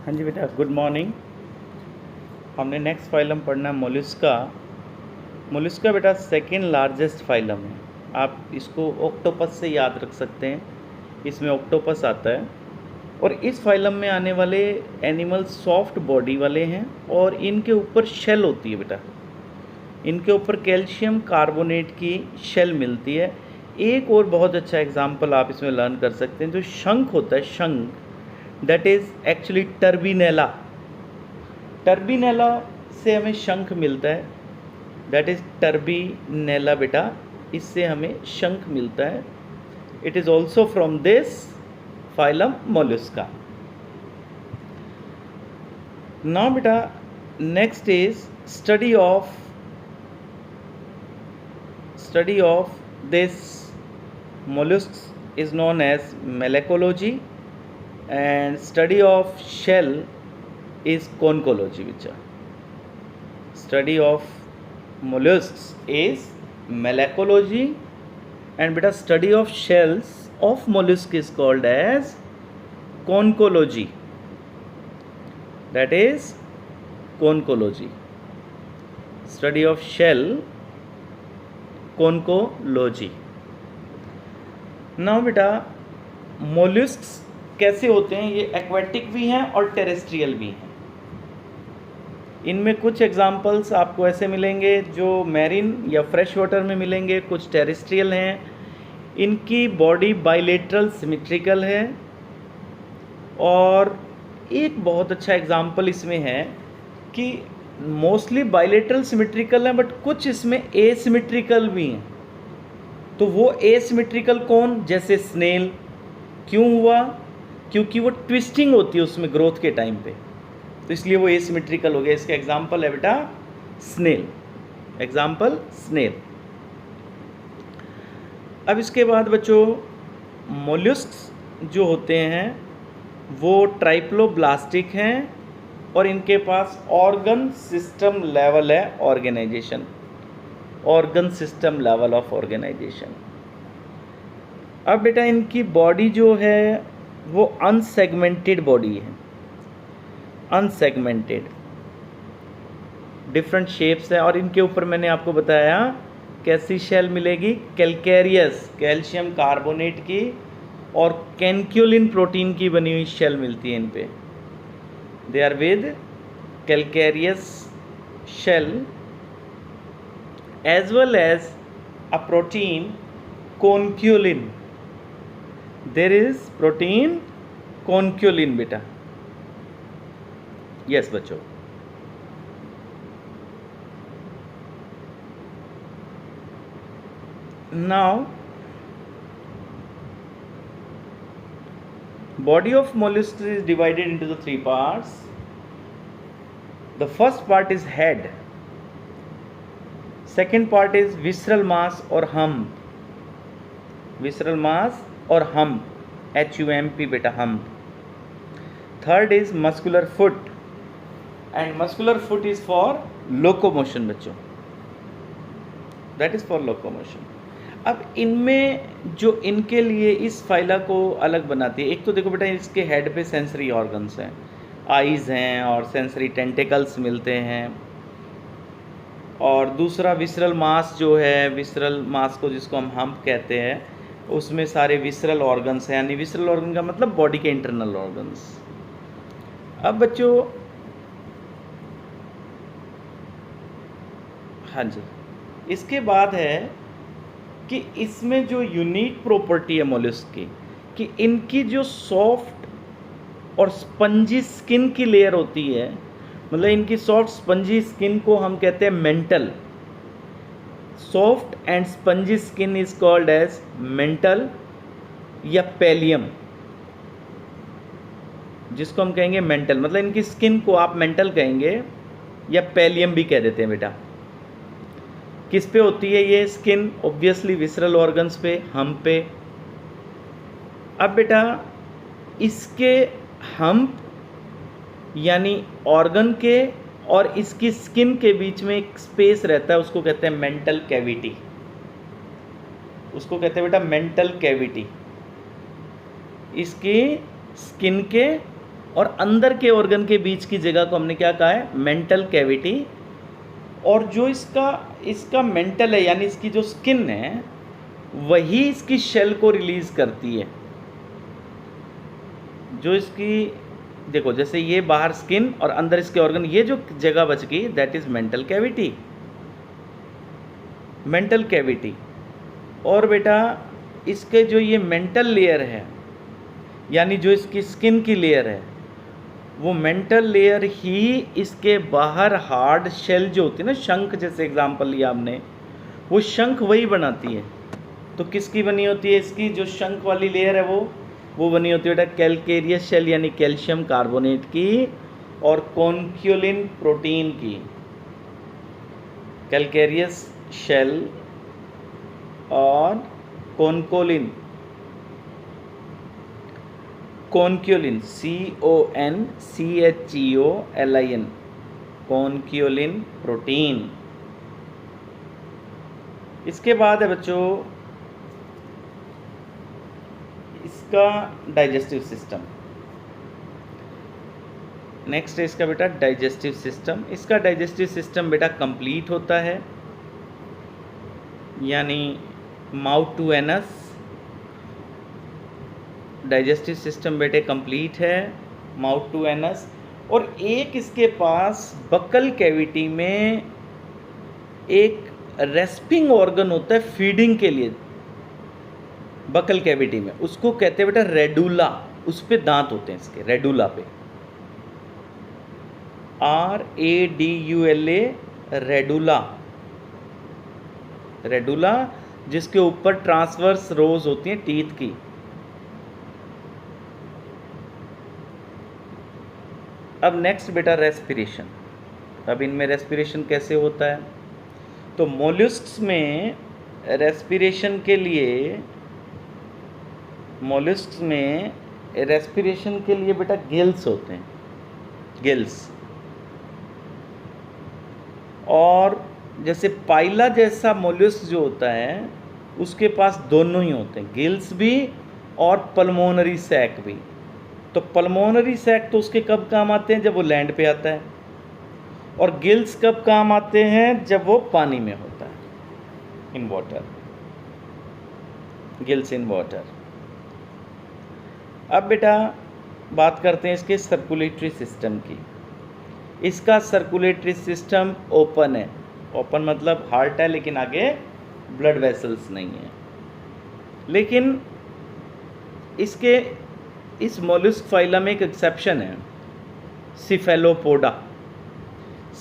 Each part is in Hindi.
हाँ जी बेटा, गुड मॉर्निंग। हमने नेक्स्ट फाइलम पढ़ना है मोलस्का। मोलस्का बेटा सेकेंड लार्जेस्ट फाइलम है। आप इसको ऑक्टोपस से याद रख सकते हैं, इसमें ऑक्टोपस आता है। और इस फाइलम में आने वाले एनिमल सॉफ्ट बॉडी वाले हैं और इनके ऊपर शेल होती है बेटा। इनके ऊपर कैल्शियम कार्बोनेट की शेल मिलती है। एक और बहुत अच्छा एग्जाम्पल आप इसमें लर्न कर सकते हैं, जो शंख होता है, शंख, दैट इज़ एक्चुअली टर्बिनेला। टर्बिनेला से हमें शंख मिलता है, दैट इज़ टर्बिनेला बेटा, इससे हमें शंख मिलता है। It is also from this phylum mollusca. Now बेटा next is study of this mollusks is known as malacology and study of shell is conchology. Which study of mollusks is malacology and beta study of shells of mollusk is called as conchology. That is conchology. Study of shell, conchology. Now बेटा मोलस्क्स कैसे होते हैं, ये एक्वेटिक भी हैं और टेरेस्ट्रियल भी हैं। इनमें कुछ एग्जांपल्स आपको ऐसे मिलेंगे जो मैरीन या फ्रेश वाटर में मिलेंगे, कुछ टेरेस्ट्रियल हैं। इनकी बॉडी बाइलेटरल सिमेट्रिकल है। और एक बहुत अच्छा एग्जांपल इसमें है कि मोस्टली बाइलेटरल सिमेट्रिकल हैं, बट कुछ इसमें एसिमेट्रिकल भी हैं। तो वो एसिमेट्रिकल कौन, जैसे स्नेल। क्यों हुआ? क्योंकि वो ट्विस्टिंग होती है उसमें ग्रोथ के टाइम पे, तो इसलिए वो एसिमेट्रिकल हो गया। इसका एग्जांपल है बेटा स्नेल, एग्जांपल स्नेल। अब इसके बाद बच्चों मोलस्क्स जो होते हैं वो ट्राइप्लोब्लास्टिक हैं और इनके पास ऑर्गन सिस्टम लेवल है organisation, organ system level of organisation. अब बेटा इनकी बॉडी जो है वो अनसेगमेंटेड बॉडी है, अनसेगमेंटेड, डिफरेंट शेप्स है। और इनके ऊपर मैंने आपको बताया कैसी शेल मिलेगी, कैल्केरियस, कैल्शियम कार्बोनेट की और कैनक्यूलिन प्रोटीन की बनी हुई शेल मिलती है इन पे। They are with calcareous shell as well as a protein conculin. There is protein conculin beta. Yes बच्चों। Now body of mollusks is divided into the three parts. The first part is head, second part is visceral mass or hump, visceral mass or hump, HUMP beta, hump. Third is muscular foot and muscular foot is for locomotion बच्चों, that is for locomotion. अब इनमें जो इनके लिए इस फाइला को अलग बनाती है, एक तो देखो बेटा इसके हेड पे सेंसरी ऑर्गन्स हैं, आईज़ हैं और सेंसरी टेंटिकल्स मिलते हैं। और दूसरा विसरल मास जो है, विसरल मास को जिसको हम हम्प कहते हैं, उसमें सारे विसरल ऑर्गन्स हैं, यानी विसरल ऑर्गन का मतलब बॉडी के इंटरनल ऑर्गन्स। अब बच्चों हाँ जी, इसके बाद है कि इसमें जो यूनिक प्रॉपर्टी है मोलस्क की, कि इनकी जो सॉफ्ट और स्पंजी स्किन की लेयर होती है, मतलब इनकी सॉफ्ट स्पंजी स्किन को हम कहते हैं mantle. Soft and spongy skin is called as mantle या पैलियम, जिसको हम कहेंगे मेंटल, मतलब इनकी स्किन को आप मेंटल कहेंगे या पैलियम भी कह देते हैं बेटा। किस पे होती है ये स्किन? ऑब्वियसली विसरल ऑर्गन्स पे, हम्प पे। अब बेटा इसके हम्प यानी ऑर्गन के और इसकी स्किन के बीच में एक स्पेस रहता है, उसको कहते हैं मेंटल कैविटी, उसको कहते हैं बेटा मेंटल कैविटी। इसकी स्किन के और अंदर के ऑर्गन के बीच की जगह को हमने क्या कहा है, मेंटल कैविटी। और जो इसका मेंटल है यानी इसकी जो स्किन है वही इसकी शेल को रिलीज करती है। जो इसकी देखो, जैसे ये बाहर स्किन और अंदर इसके ऑर्गन, ये जो जगह बच गई that is mantle cavity, mantle cavity. और बेटा इसके जो ये मेंटल लेयर है यानी जो इसकी स्किन की लेयर है, वो मेंटल लेयर ही इसके बाहर हार्ड शेल जो होती है ना, शंख जैसे एग्जांपल लिया हमने, वो शंख वही बनाती है। तो किसकी बनी होती है, इसकी जो शंख वाली लेयर है वो बनी होती है बेटा कैलकेरियस शेल यानी कैल्शियम कार्बोनेट की और कॉन्क्यूलिन प्रोटीन की। कैलकेरियस शेल और कॉन्क्यूलिन CONCHEOLIN कॉन्क्यूलिन प्रोटीन। इसके बाद है बच्चों इसका डाइजेस्टिव सिस्टम। नेक्स्ट है इसका बेटा डाइजेस्टिव सिस्टम। इसका डाइजेस्टिव सिस्टम बेटा कंप्लीट होता है यानी mouth to anus. Digestive system बेटे कंप्लीट है माउथ टू एनस। और एक इसके पास बकल कैविटी में एक रेस्पिंग ऑर्गन होता है फीडिंग के लिए, बकल कैविटी में, उसको कहते हैं बेटा रेडुला। उस पे दांत होते हैं इसके, रेडुला पे, RADULA, रेडुला। रेडुला जिसके ऊपर ट्रांसवर्स रोज होती हैं टीथ की। अब नेक्स्ट बेटा रेस्पिरेशन। अब इनमें रेस्पिरेशन कैसे होता है, तो मोलस्क्स में रेस्पिरेशन के लिए बेटा गिल्स होते हैं, गिल्स। और जैसे पाइला जैसा मोलस्क जो होता है उसके पास दोनों ही होते हैं, गिल्स भी और पल्मोनरी सैक भी। तो पल्मोनरी सैक तो उसके कब काम आते हैं, जब वो लैंड पे आता है, और गिल्स कब काम आते हैं, जब वो पानी में होता है, in water, gills in water. अब बेटा बात करते हैं इसके सर्कुलेटरी सिस्टम की। इसका सर्कुलेटरी सिस्टम ओपन है, ओपन मतलब हार्ट है लेकिन आगे ब्लड वेसल्स नहीं है। लेकिन इस मोलस्क फाइलम में एक एक्सेप्शन है, सिफेलोपोडा।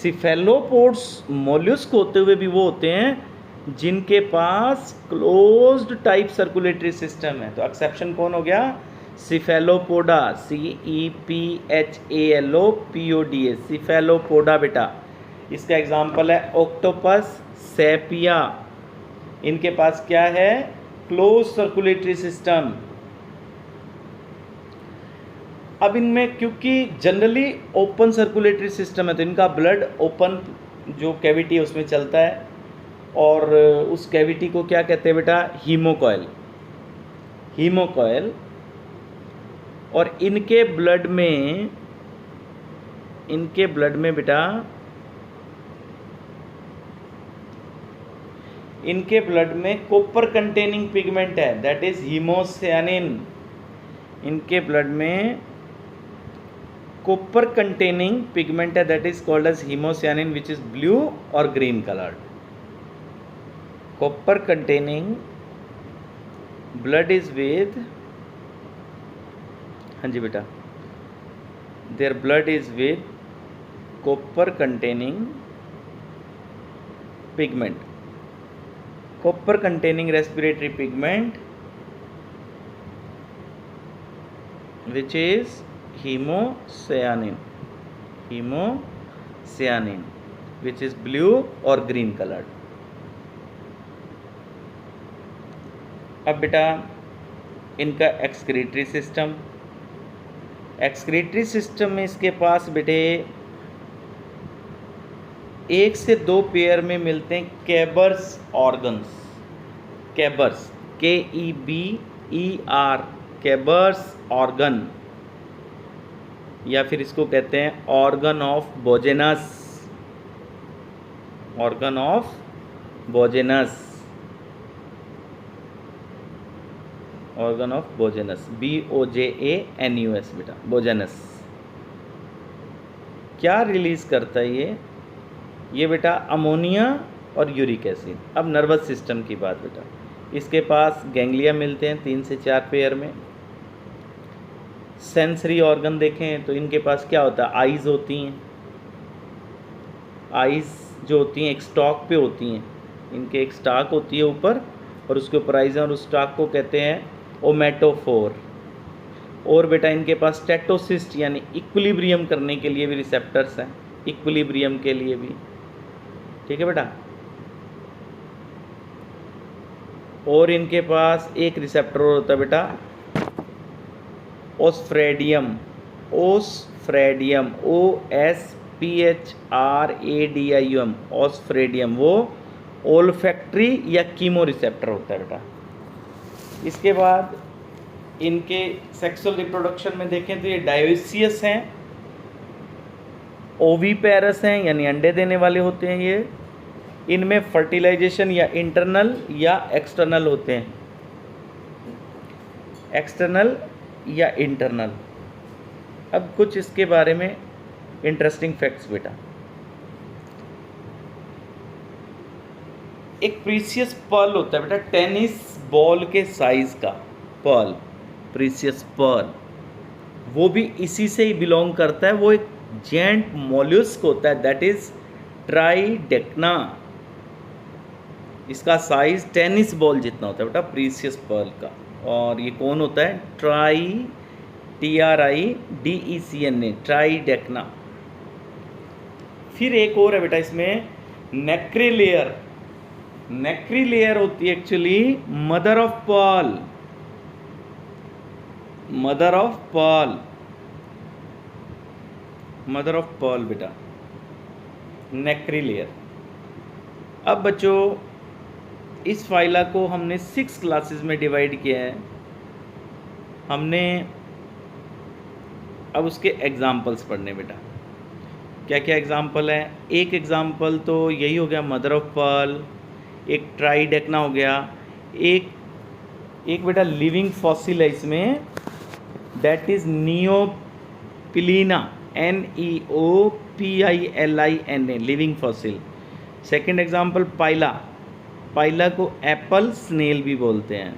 सिफेलोपोड्स मोलस्क होते हुए भी वो होते हैं जिनके पास क्लोज्ड टाइप सर्कुलेटरी सिस्टम है। तो एक्सेप्शन कौन हो गया, सिफेलोपोडा, CEPHALOPODA, सिफेलोपोडा बेटा। इसका एग्जाम्पल है ऑक्टोपस, सेपिया। इनके पास क्या है, क्लोज सर्कुलेटरी सिस्टम। अब इनमें क्योंकि जनरली ओपन सर्कुलेटरी सिस्टम है तो इनका ब्लड ओपन जो कैविटी है उसमें चलता है, और उस कैविटी को क्या कहते हैं बेटा, हीमोकॉयल, हीमोकॉयल। और इनके ब्लड में बेटा इनके ब्लड में कॉपर कंटेनिंग पिगमेंट है, दैट इज हीमोसियानिन। इनके ब्लड में कॉपर कंटेनिंग पिगमेंट है, that is called as haemocyanin, which is blue और green coloured. Copper containing blood is with, हाँ जी बेटा, there blood is with copper containing pigment, copper containing respiratory pigment which is haemocyanin, haemocyanin which is blue और green colored। अब बेटा इनका एक्सक्रीटरी सिस्टम, एक्सक्रीटरी सिस्टम में इसके पास बेटे 1 से 2 पेयर में मिलते हैं Keber's organs, Keber's, KEBER, Keber's organ. या फिर इसको कहते हैं organ of Bojanus, organ of Bojanus, organ of Bojanus, BOJANUS बेटा, बोजेनस। क्या रिलीज करता है ये बेटा अमोनिया और यूरिक एसिड। अब नर्वस सिस्टम की बात बेटा, इसके पास गैंग्लिया मिलते हैं 3 से 4 पेयर में। सेंसरी ऑर्गन देखें तो इनके पास क्या होता है, आइज़ होती हैं, आइज़ जो होती हैं एक स्टॉक पे होती हैं, इनके एक स्टाक होती है ऊपर और उसके ऊपर आइज़ हैं और उस स्टाक को कहते हैं ओमेटोफोर। और बेटा इनके पास स्टेटोसिस्ट यानी इक्विलिब्रियम करने के लिए भी रिसेप्टर्स हैं, इक्विलिब्रियम के लिए भी, ठीक है बेटा। और इनके पास एक रिसेप्टर होता है बेटा ओस्फ्रेडियम, ओस्फ्रेडियम, OSPHRADIUM, ओस्फ्रेडियम, वो ओल्फैक्टरी या कीमो रिसेप्टर होता है बेटा। इसके बाद इनके सेक्सुअल रिप्रोडक्शन में देखें तो ये डायोसियस हैं, ओवीपेरस हैं यानी अंडे देने वाले होते हैं ये। इनमें फर्टिलाइजेशन या इंटरनल या एक्सटर्नल होते हैं, एक्सटर्नल या इंटरनल। अब कुछ इसके बारे में इंटरेस्टिंग फैक्ट्स बेटा। एक प्रीसियस पर्ल होता है बेटा, टेनिस बॉल के साइज का पर्ल, प्रीसियस पर्ल, वो भी इसी से ही बिलोंग करता है। वो एक जेंट मोल्युस्क होता है, दैट इज ट्राइडेक्ना। इसका साइज टेनिस बॉल जितना होता है बेटा प्रीसियस पर्ल का। और ये कौन होता है, TRIDECNA, ट्राइडेक्ना। फिर एक और है बेटा इसमें नेक्रीलेयर। नेक्रीलेयर होती है actually mother of pearl, mother of pearl, mother of pearl बेटा, नेक्रीलेयर। अब बच्चों इस फाइला को हमने 6 क्लासेस में डिवाइड किया है हमने। अब उसके एग्जाम्पल्स पढ़ने बेटा, क्या क्या एग्जाम्पल है। एक एग्जाम्पल तो यही हो गया मदर ऑफ पर्ल, एक ट्राइडेक्ना हो गया, एक बेटा लिविंग फॉसिल है इसमें, that is Neopilina, NEOPILINA, living fossil. Second example Pila, Pila को एप्पल स्नेल भी बोलते हैं।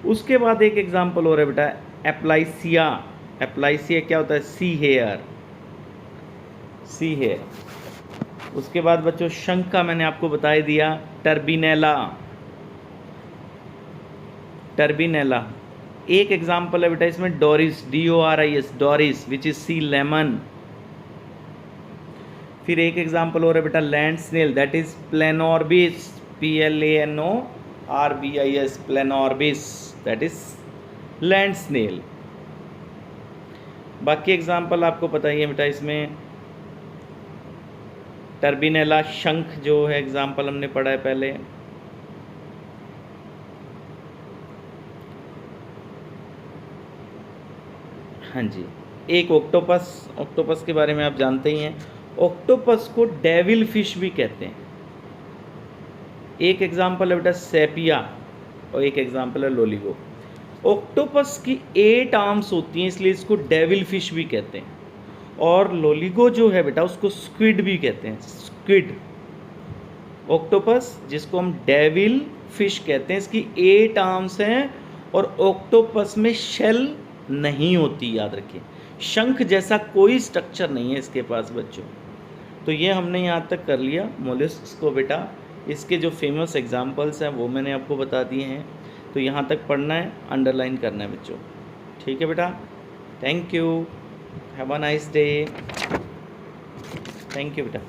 उसके बाद एक एग्जाम्पल हो रहा है बेटा एप्लाइसिया। एप्लाइसिया क्या होता है, सी हेयर, सी हेयर। उसके बाद बच्चों शंख का मैंने आपको बता दिया, टर्बिनेला, टर्बिनेला। एक एग्जाम्पल है बेटा इसमें Doris, DORIS, Doris, which is sea lemon. फिर एक एग्जाम्पल हो रहा है बेटा land snail, that is Planorbis, PLANORBIS, Planorbis, that is land snail. बाकी एग्जाम्पल आपको पता ही है बेटा इसमें टर्बिनेला, शंख जो है एग्जाम्पल हमने पढ़ा है पहले। हाँ जी, एक ऑक्टोपस, ऑक्टोपस के बारे में आप जानते ही हैं। ऑक्टोपस को डेविल फिश भी कहते हैं। एक एग्जाम्पल है बेटा सेपिया और एक एग्जाम्पल है लोलिगो। ऑक्टोपस की 8 आर्म्स होती हैं इसलिए इसको डेविल फिश भी कहते हैं। और लोलिगो जो है बेटा उसको स्क्विड भी कहते हैं, स्क्विड। ऑक्टोपस जिसको हम डेविल फिश कहते हैं, इसकी 8 आर्म्स हैं और ऑक्टोपस में शेल नहीं होती, याद रखिए। शंख जैसा कोई स्ट्रक्चर नहीं है इसके पास बच्चों। तो ये हमने यहाँ तक कर लिया मोलस्क्स को बेटा। इसके जो फेमस एग्जाम्पल्स हैं वो मैंने आपको बता दिए हैं। तो यहाँ तक पढ़ना है, अंडरलाइन करना है बच्चों, ठीक है बेटा। Thank you, have a nice day. Thank you बेटा।